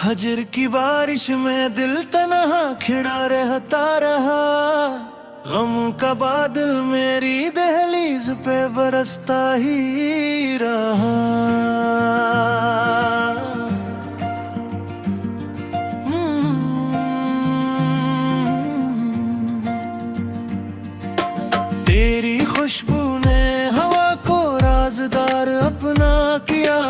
हजर की बारिश में दिल तन्हा खिड़ा रहता रहा। गम का बादल मेरी दहलीज पे बरसता ही रहा। तेरी खुशबू ने हवा को राज़दार अपना किया।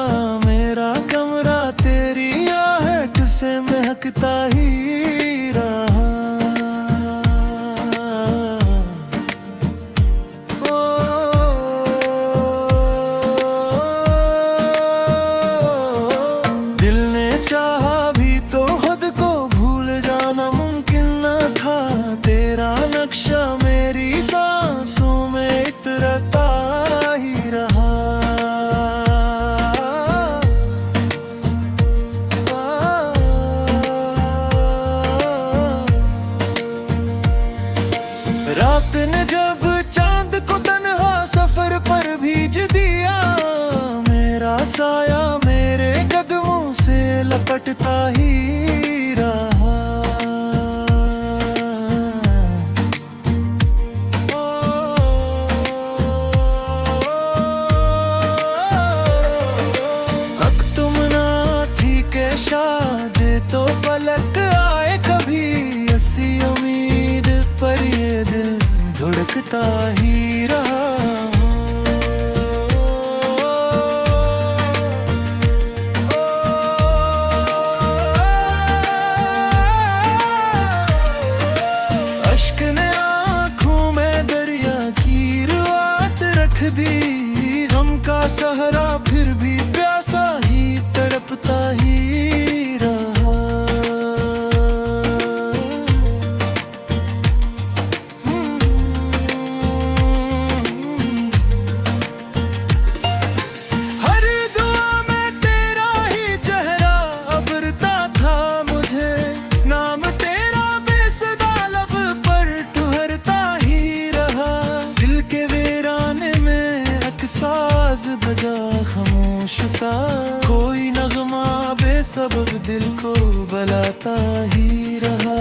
मेरा कमरा तेरी आहट से महकता ही रहा। दिल ने चाहा भी तो खुद को भूल जाना मुमकिन न था। तेरा नक्शा मेरी सांसों में इतरता ही रहा। रात ने जब चांद को तन्हा सफर पर भेज दिया। मेरा साया मेरे कदमों से लपटता ही रहा। हक तुम ना थी के शायद तो पलक आए कभी। ऐसी उम्मीद पर ये दिल धड़कता ही रहा। अश्क ने आँखों में दरिया की रुआत रख दी। गम का सहरा फिर भी प्यासा ही तड़पता ही रहा। हर दुआ में तेरा ही चेहरा अबरता था मुझे। नाम तेरा बेसदा लब पर ठहरता ही रहा। दिल के वीराने में अकसाज बजा खामोश सा। कोई नगमा बेसबब दिल को बलाता ही रहा।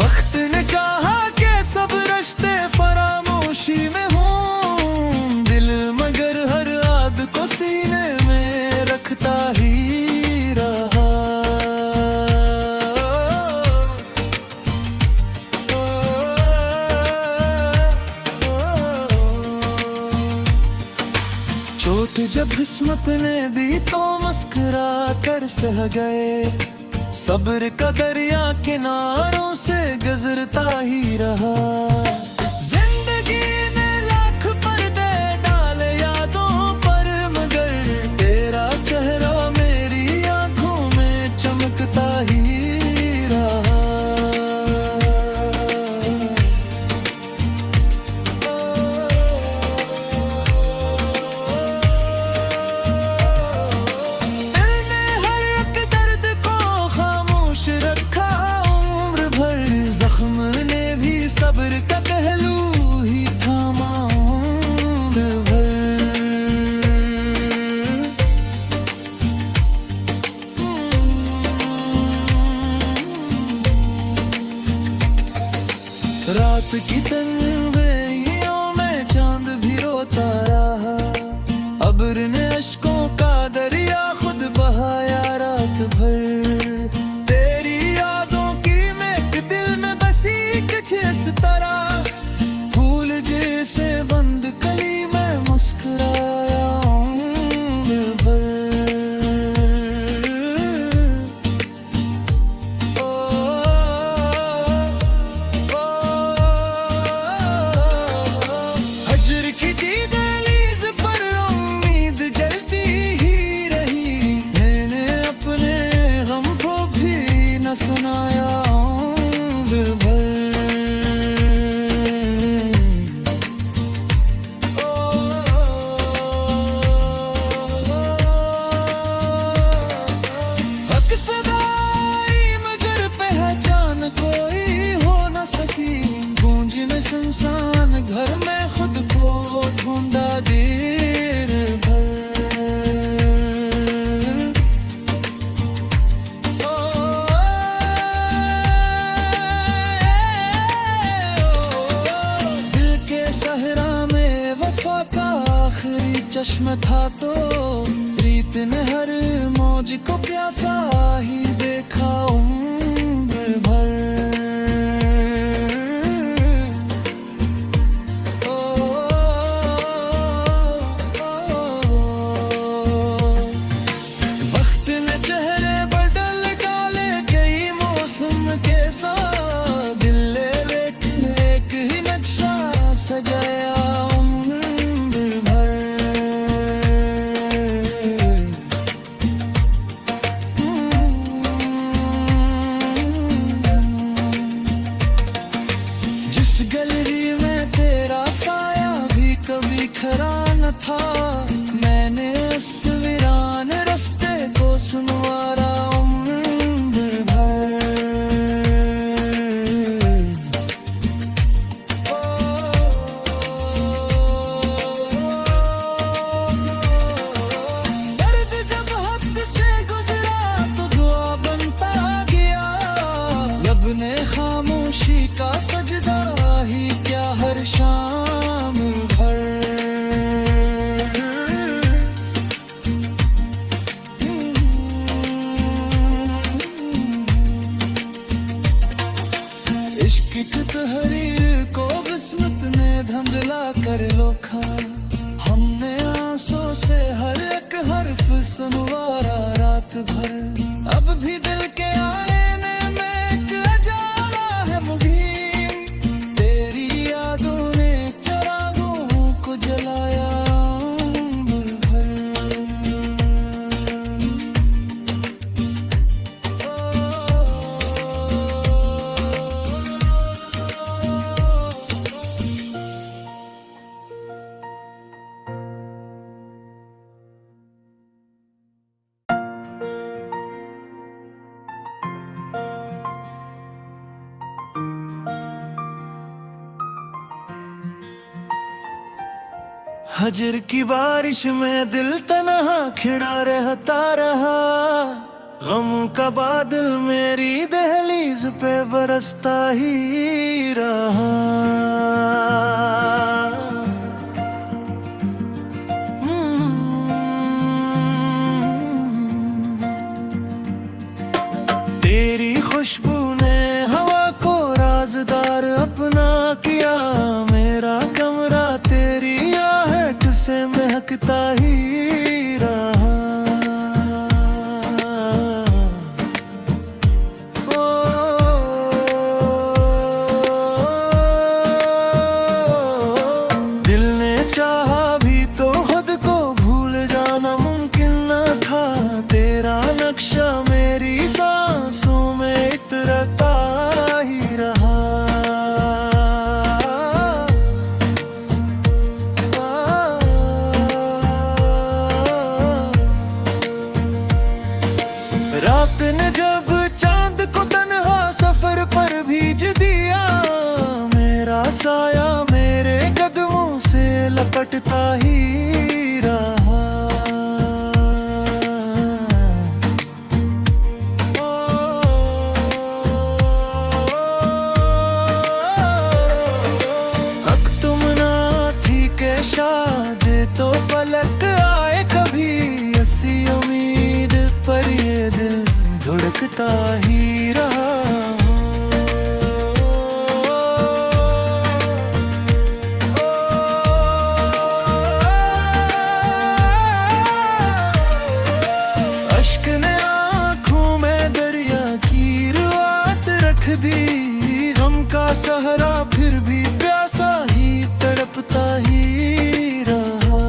वक्त ने चाहा के सब रिश्ते फरामोशी में हों। दिल मगर हर याद को सीने में रखता ही रहा। चोट जब किस्मत ने दी तो मुस्कुरा कर सह गए। सब्र का दरिया किनारों से गुजरता ही रहा। जिंदगी ने लाख पर्दे डाले यादों पर मगर तेरा चेहरा मेरी आंखों में चमकता ही रहा। दिल ने हर एक दर्द को खामोश रखा उम्र भर। जख्म ने भी सब्र का आखिरी चश्म था तो रीत ने हर मौज को प्यासा ही देखा उम्र भर। ओ, वक्त ने चेहरे बदल डाले कई मौसम के साथ, दिल ले एक ही नक्शा सजाया था। मैंने इस वीरान रास्ते को सुनवारा उम्र भर। दर्द जब हद से गुजरा तो दुआ बनता गया, लब ने खामोशी का सजदा ही क्या हर शाम भर। तहरीर को बिस्मत ने धंधला कर लोखा, हमने आंसू से हर एक हर्फ सुनवारा रात भर। अब भी दिल के आईने में एक अजाला है मुगीम, तेरी यादों ने चरागों को जलाया उम्र भर। हजर की बारिश में दिल तन्हा खिड़ा रहता रहा, गम का बादल मेरी दहलीज पे बरसता ही रहा। तेरी खुशबू ने हवा को राजदार अपना किया, मेरा कमरा तेरी से महकता ही रहा। ओ, दिल ने चाहा भी तो खुद को भूल जाना मुमकिन न था, तेरा नक्शा मेरी सांसों में इतरता ही रहा। रात ने जब चांद को तन्हा सफर पर भेज दिया, मेरा साया मेरे कदमों से लपटता ही रहा। अब तुम ना थी के शायद तो पलक आए कभी, ऐसी उम्मीद पर ये दिल धड़कता ही रहा। अश्क ने आँखों में दरिया की रुआत रख दी, गम का सहरा फिर भी प्यासा ही तड़पता ही रहा।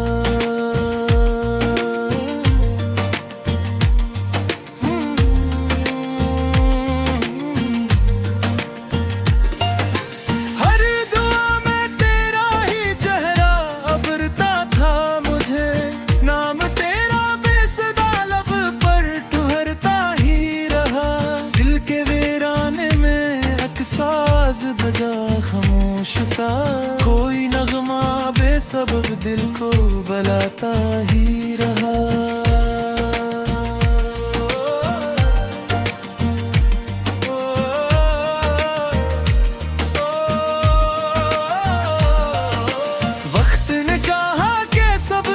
साज बजा खामोश सा, कोई नगमा बेसबब दिल को बलाता ही रहा। वक्त ने चाहा के सब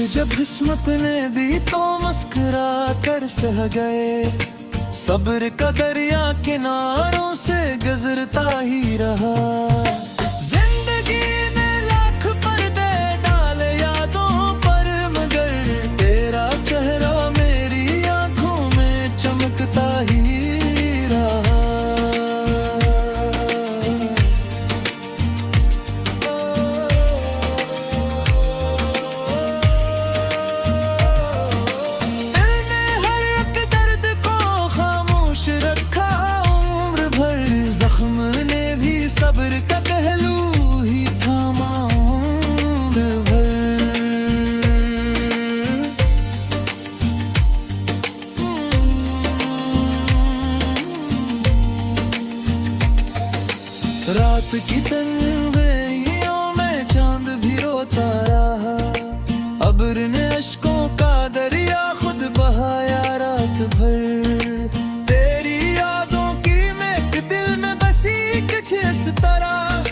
जब किस्मत ने दी तो मुस्कुरा कर सह गए, सब्र का दरिया किनारों से गुजरता ही रहा। जिंदगी ने लाख पर्दे डाले यादों पर, मगर तेरा चेहरा मेरी आंखों में चमकता ही रहा। सब्र का पहलू ही थामा उम्र भर। रात की तन्हाइयों में चांद भी रोता रहा, अब्र ने अश्कों का दरिया खुद बहाया रात भर। इस तरह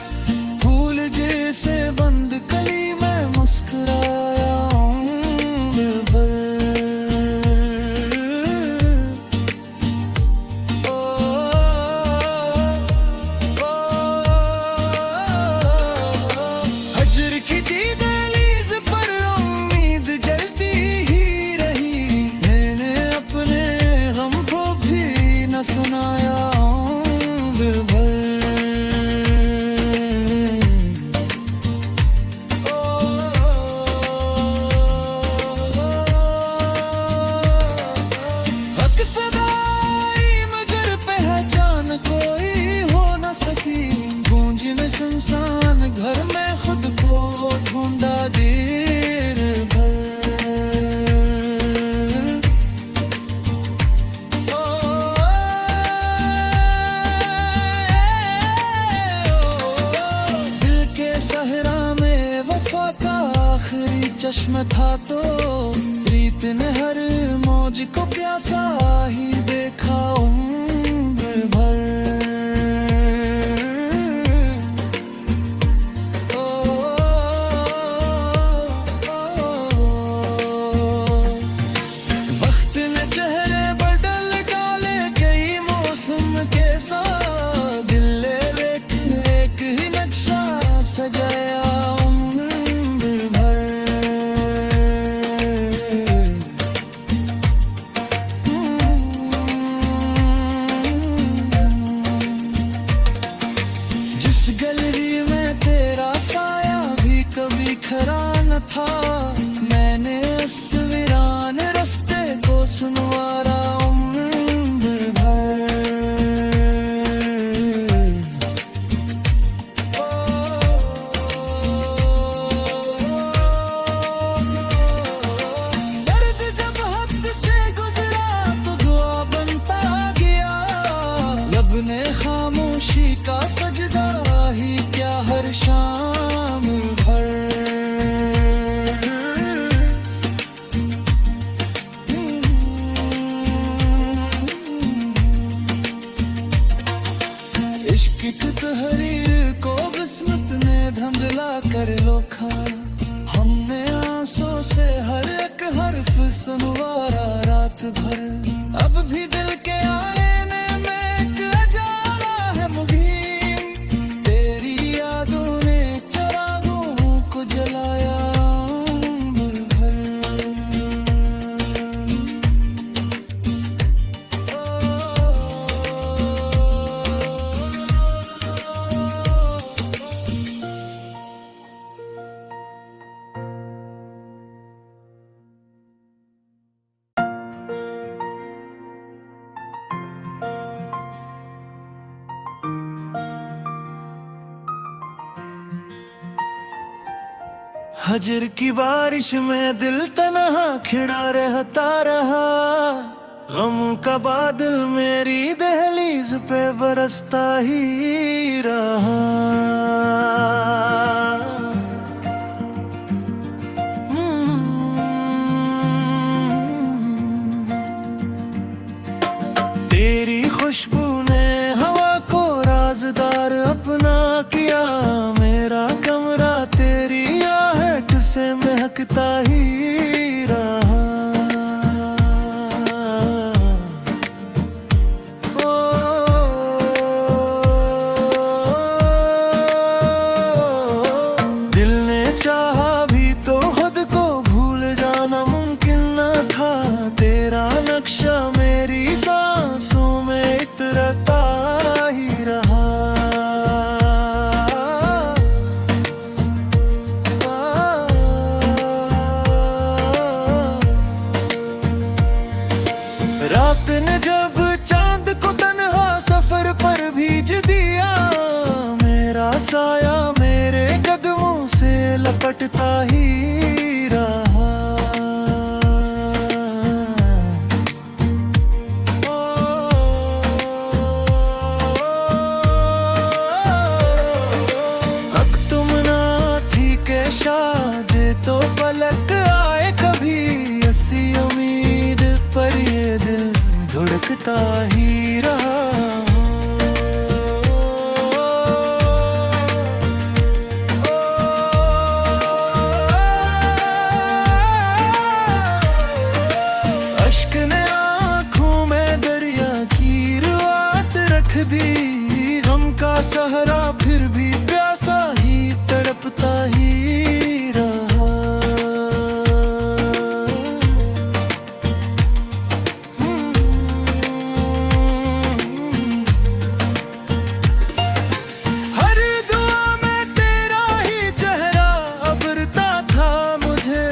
फूल जैसे बंद कली में मुस्कुराया उम्र भर। हजर की दहलीज पर उम्मीद जलती ही रही, मैंने अपने गम को भी न सुनाया उम्र भर। गूंज में सुनसान घर में खुद को ढूंढा देर भर। दिल के सहरा में वफा का आखिरी चश्म था, तो रीत ने हर मौज को प्यासा ही देखा उम्र भर। दिल एक एक ही नक्शा सजाया उम्र भर। जिस गैलरी में तेरा साया भी कभी खरा न था, मैंने उस वीरान रास्ते को सुनवारा उम्र भर। ने खामोशी का सजदा ही क्या हर शाम भर। इश्क की तहरीर को किस्मत ने धंधला कर लोखा, हमने आंसू से हर एक हर्फ सुनवारा रात भर। अब भी दिल के आईने में तेरी यादों ने चरागों को जलाया उम्र भर। हजर की बारिश में दिल तन्हा खिड़ा रहता रहा, गम का बादल मेरी दहलीज पे बरसता ही रहा। तेरी खुशबू ने हवा को राजदार अपना किया, मेरा कमरा तेरी आहट से महकता ही लौटता ही रहा। अब तुम ना थी के शायद तो पलक आए कभी, ऐसी उम्मीद पर ये दिल धड़कता ही रहा। अश्क ने आँखों में दरिया की रुआत रख दी, गम का सहरा फिर भी प्यासा ही तड़पता ही रहा। हर दुआ में तेरा ही चेहरा अबरता था मुझे,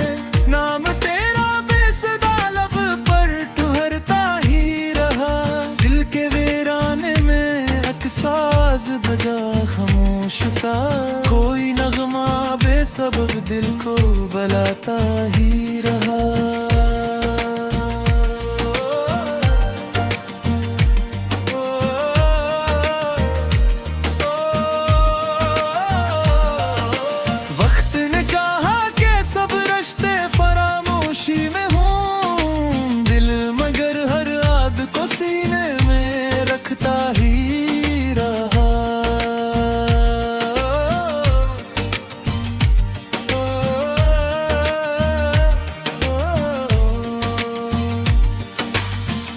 नाम तेरा बेसदा लब पर ठहरता ही रहा। दिल के वीराने में अकसाज बजा खामोश सा, कोई नगमा बेसबब दिल को बलाता ही रहा। वक्त ने चाहा के सब रिश्ते फरामोशी में हों, दिल मगर हर याद को सीने में रखता ही रहा।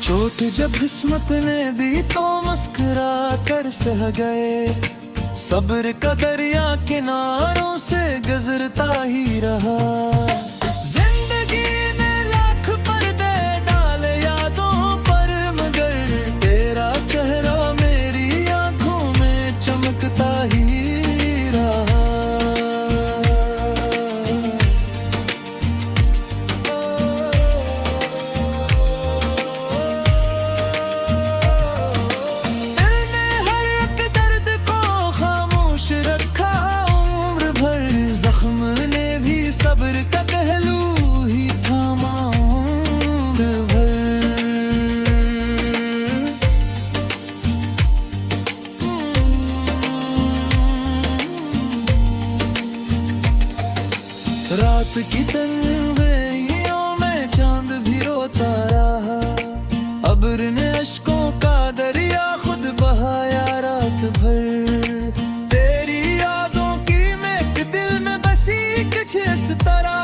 चोट जब किस्मत ने दी तो मुस्कुरा कर सह गए, सब्र का दरिया किनारों से गुजरता ही रहा। जिंदगी ने लाख पर्दे डाले यादों पर, मगर तेरा चेहरा मेरी आंखों में चमकता ही रहा। सब्र का पहलू ही थामा उम्र भर। रात की तन्हाइयों में चांद भी रोता रहा, अब्र ने अश्कों का दरिया खुद बहाया रात भर। तेरी यादों की महक दिल में बसी कुछ इस तरह,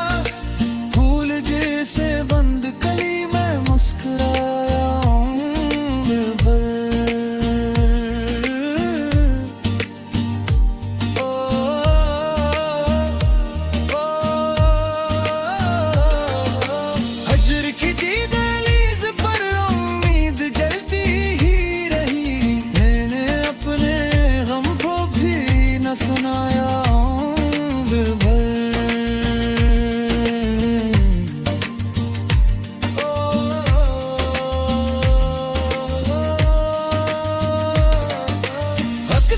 फूल जैसे बंद कली में मुस्कुराया उम्र भर। ओ, ओ, हजर की दहलीज पर उम्मीद जलती ही रही, मैंने अपने गम को भी न सुनाया उम्र भर।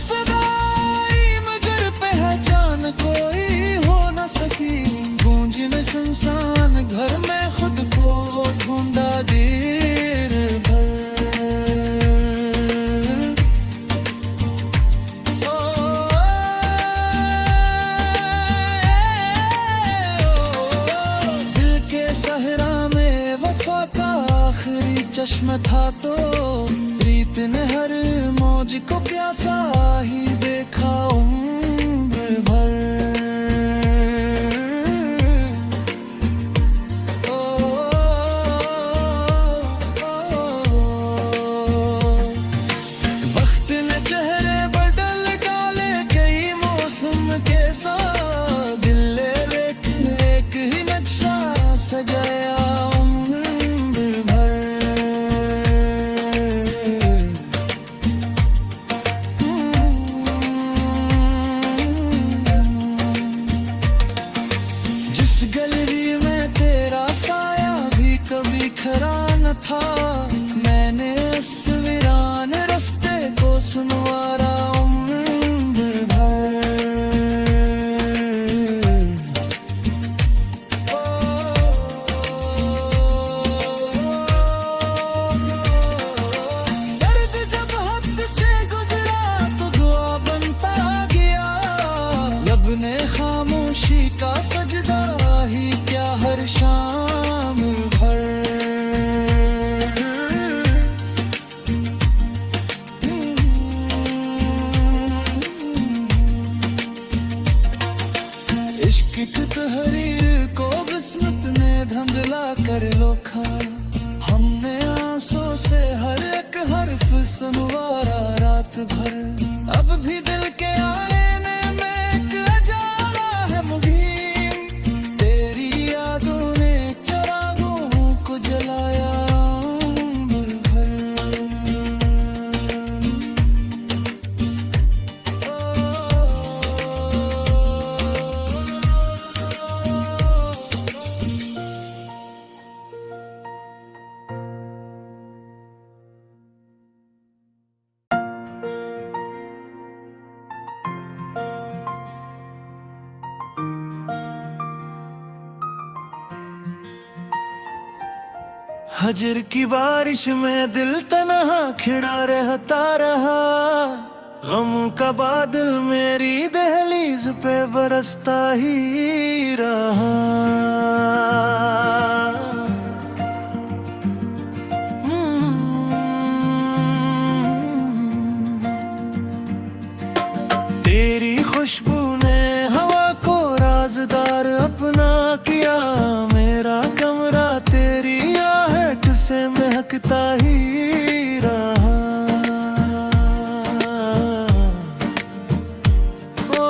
सदाई मगर पहचान कोई हो न सकी, गूंज में सुनसान घर में खुद को ढूंढा देर भर। दिल के सहरा में वफा का आखिरी चश्मा था तो, रीत ने हर मौज को प्यासा ही देखा उम्र भर। ओ, वक्त ने चेहरे बदल डाले कई मौसम के साथ, दिल एक एक ही नक्शा सजाया उम्र भर। एक तहरीर को किस्मत ने धंधला कर लोखा। हमने आंसू से हर एक हर्फ सुनवारा रात भर। अब भी दिल के आईने में एक अजाला है मुगीम। तेरी यादों ने चिरागों को जलाया उम्र भर। हजर की बारिश में दिल तन्हा खिड़ा रहता रहा। गम का बादल मेरी दहलीज पे बरसता ही रहा। तेरी खुशबू ने हवा को राज़दार अपना किया। मेरा कमरा तेरी से महकता ही रहा। ओ,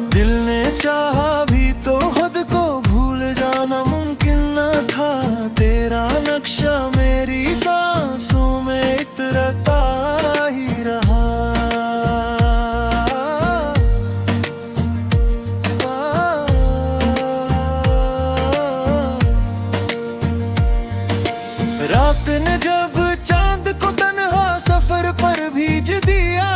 दिल ने चाहा भी तो खुद को भूल जाना मुमकिन न था। तेरा नक्शा मेरी सांसों में इतरता ही रहा। रात ने जब चांद को तन्हा सफर पर भेज दिया।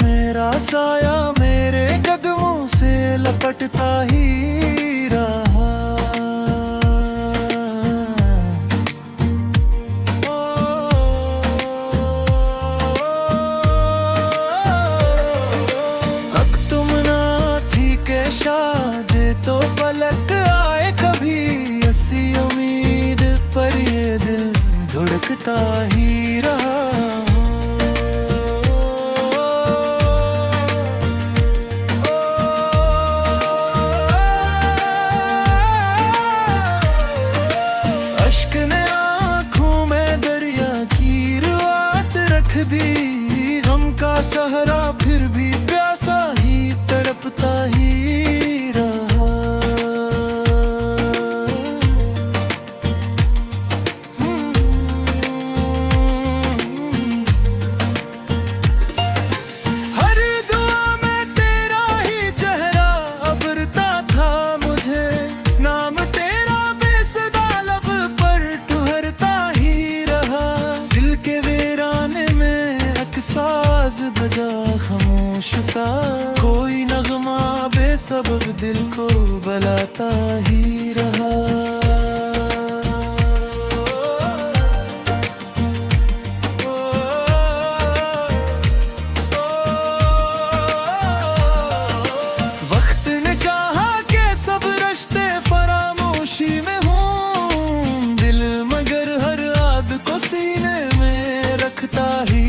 मेरा साया मेरे कदमों से लपटता ही रहा। अब तुम ना थी के शादी तो पलक आए कभी। ऐसी उम्मीद पर ये दिल धड़कता ही रहा। अश्क ने आँखों में दरिया की रुआत रख दी। गम का सहरा फिर भी प्यासा ही तड़पता ही रहा। साज बजा खामोश सा कोई नगमा बेसबब दिल को बलाता ही रहा। वक्त ने चाहा कि सब रिश्ते फरामोशी में हों। दिल मगर हर याद को सीने में रखता ही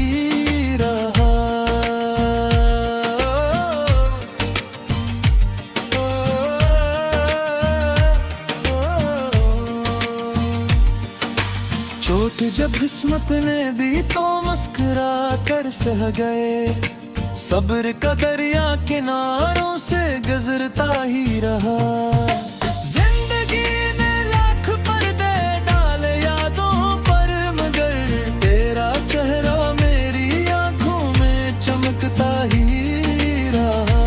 चोट जब किस्मत ने दी तो मुस्कुरा कर सह गए। सब्र का दरिया किनारों से गुजरता ही रहा। जिंदगी ने लाख पर्दे डाले यादों पर मगर तेरा चेहरा मेरी आंखों में चमकता ही रहा।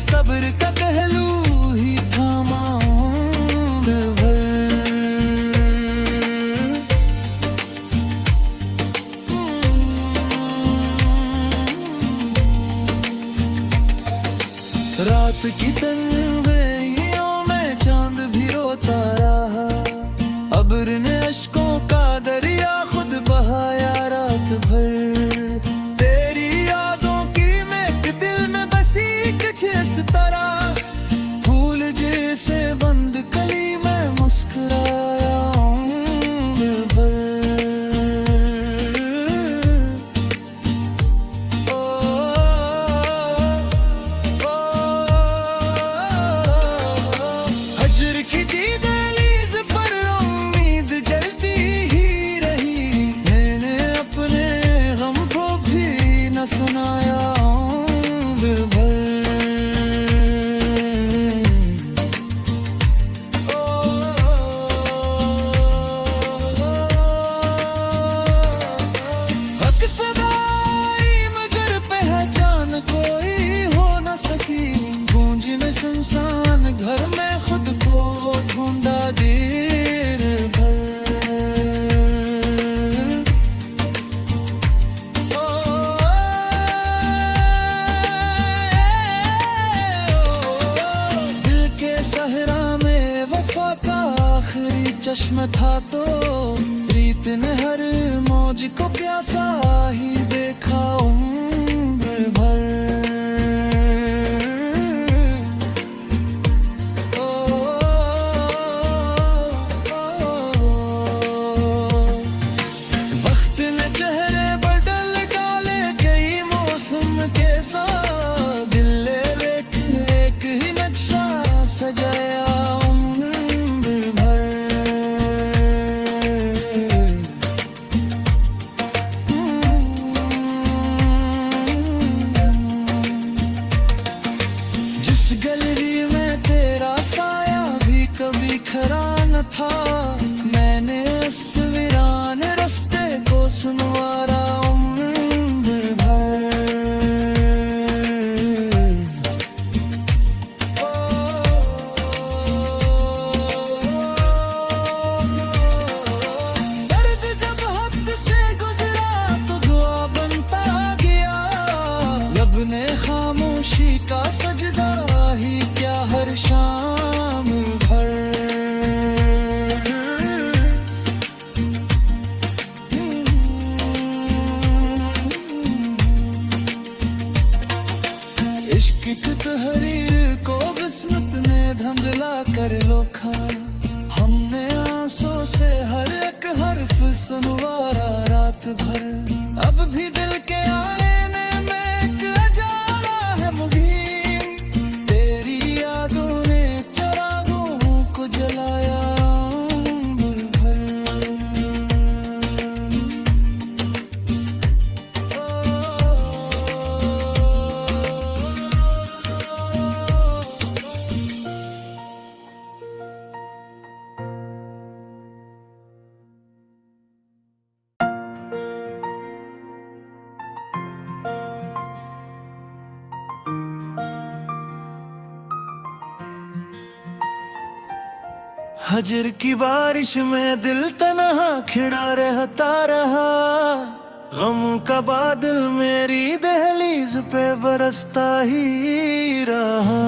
सब्र का पहलू ही थामा उम्र भर। रात की तन्हाइयों में चांद भी रोता रहा। अब्र ने अश्कों का दरिया खुद बहाया रात भर। न था तो रीत ने हर मौज को प्यासा ही देखा उम्र भर। वक्त ने चेहरे बदल डाले कई मौसम के साथ, दिल एक एक ही नक्शा सजाया उम्र भर। जिस गैलरी में तेरा साया भी कभी खरा न था, मैंने उस वीरान रास्ते को सुनवारा उम्र भर। दर्द जब हद से गुजरा तो दुआ बनता गया, लब ने खामोशी का सजदा ही क्या हर शाम भर। इश्क की तहरीर को किस्मत ने धंधला कर लोखा, हमने आंसू से हर एक हर्फ सुनवारा रात भर। अब भी दिल के आईने में एक अजाला है मुगीन, तेरी यादों ने चिरागों को जलाया उम्र भर। हजर की बारिश में दिल तन्हा खिड़ा रहता रहा, गम का बादल मेरी दहलीज पे बरसता ही रहा।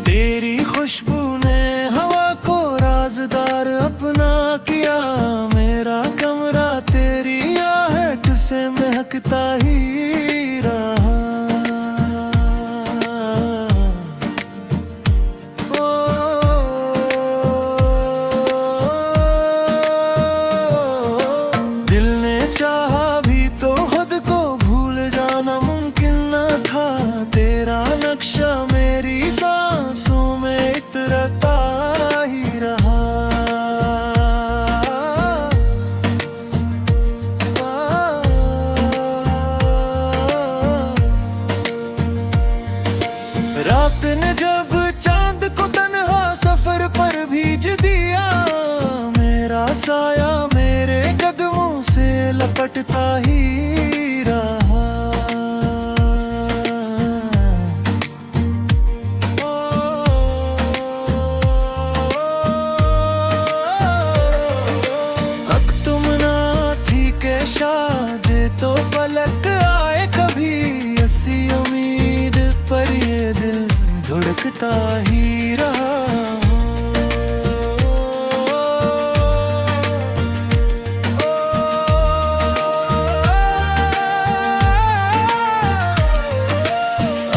तेरी खुशबू ने हवा को राजदार अपना किया, मेरा कमरा तेरी आहट से महकता ही रहा। ओ, दिल ने चाहा भी तो खुद को भूल जाना मुमकिन न था, तेरा नक्शा मेरी सांसों में इतरता ही रहा। रात ने जब चांद को तन्हा सफर पर भेज दिया, मेरा साया मेरे कदमों से लपटता ही रहा। अब तुम ना थी के शायद तो पलक आए कभी, ऐसी उम्मीद पर ये दिल धड़कता ही रहा।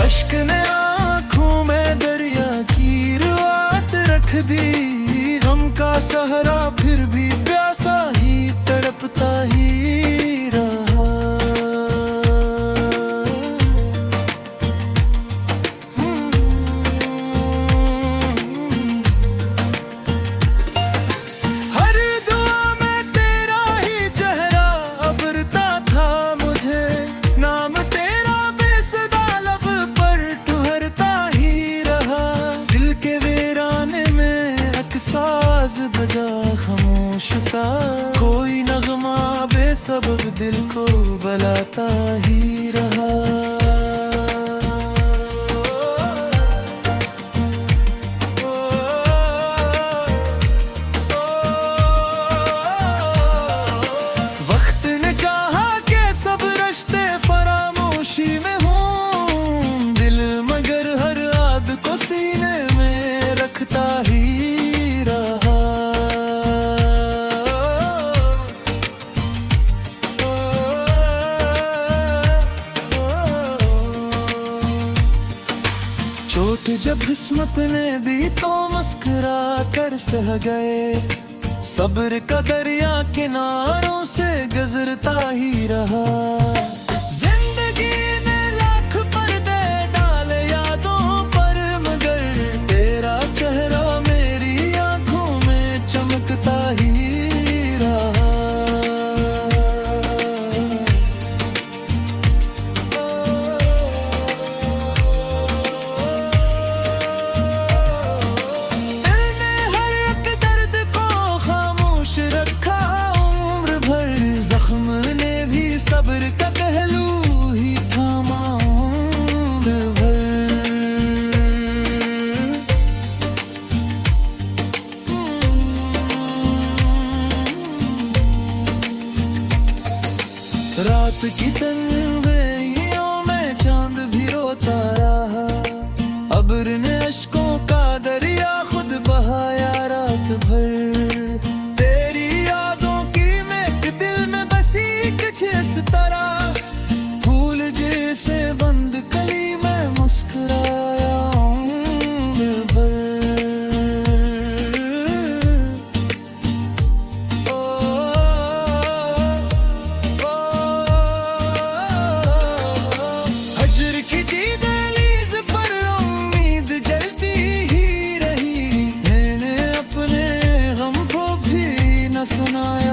अश्क ने आँखों में दरिया की रुआत रख दी, गम का सहरा फिर भी प्यासा ही तड़पता ही रहा। हर दुआ में तेरा ही चेहरा अबरता था मुझे, नाम तेरा बेसुदा लब पर ठहरता ही रहा। दिल के वीराने में अकसाज बजा खामोश सा, कोई नगमा बेसबब दिल को बलाता ही रहा। वक्त ने चाहा के सब रिश्ते चोट जब किस्मत ने दी तो मुस्कुरा कर सह गए, सब्र का दरिया किनारों से गुजरता ही रहा। जिंदगी ने लाख पर्दे डाले यादों पर, मगर तेरा चेहरा मेरी आंखों में चमकता ही रहा। सब्र का पहलू ही थामा उम्र भर। रात की तन्हाइयों में चांद भी रोता रहा, अब्र ने अश्कों का दरिया खुद बहाया रात भर। तेरी यादों की महक दिल में बसी कुछ इस तरह, फूल जैसे बंद कली में मुस्कुराया उम्र भर। ओ, ओ, हजर की दहलीज पर उम्मीद जलती ही रही, मैंने अपने गम को भी न सुनाया।